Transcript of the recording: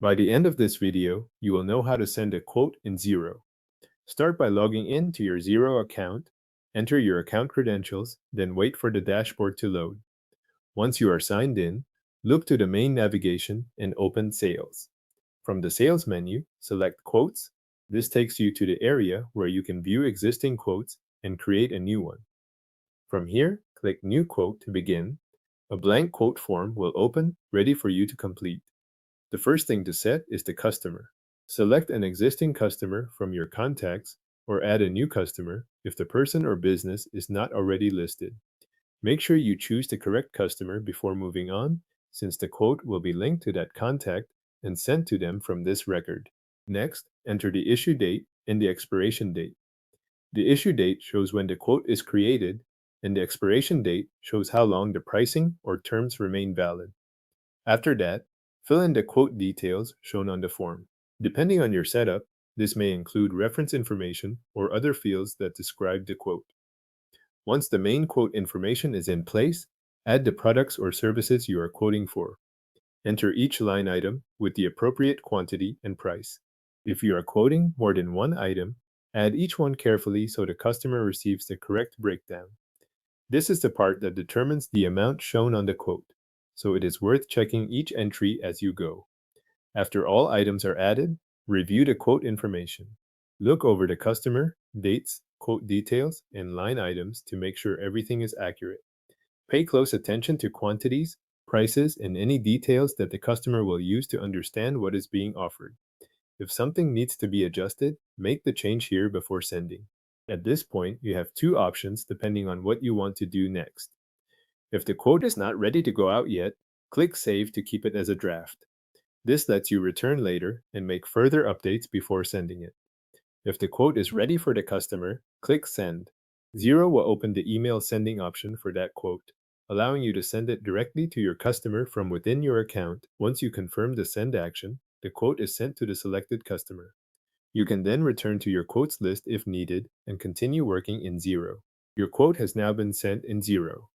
By the end of this video, you will know how to send a quote in Xero. Start by logging in to your Xero account, enter your account credentials, then wait for the dashboard to load. Once you are signed in, look to the main navigation and open Sales. From the Sales menu, select Quotes. This takes you to the area where you can view existing quotes and create a new one. From here, click New Quote to begin. A blank quote form will open, ready for you to complete. The first thing to set is the customer. Select an existing customer from your contacts or add a new customer if the person or business is not already listed. Make sure you choose the correct customer before moving on, since the quote will be linked to that contact and sent to them from this record. Next, enter the issue date and the expiration date. The issue date shows when the quote is created, and the expiration date shows how long the pricing or terms remain valid. After that, fill in the quote details shown on the form. Depending on your setup, this may include reference information or other fields that describe the quote. Once the main quote information is in place, add the products or services you are quoting for. Enter each line item with the appropriate quantity and price. If you are quoting more than one item, add each one carefully so the customer receives the correct breakdown. This is the part that determines the amount shown on the quote, so it is worth checking each entry as you go. After all items are added, review the quote information. Look over the customer, dates, quote details, and line items to make sure everything is accurate. Pay close attention to quantities, prices, and any details that the customer will use to understand what is being offered. If something needs to be adjusted, make the change here before sending. At this point, you have two options depending on what you want to do next. If the quote is not ready to go out yet, click Save to keep it as a draft. This lets you return later and make further updates before sending it. If the quote is ready for the customer, click Send. Xero will open the email sending option for that quote, allowing you to send it directly to your customer from within your account. Once you confirm the send action, the quote is sent to the selected customer. You can then return to your quotes list if needed and continue working in Xero. Your quote has now been sent in Xero.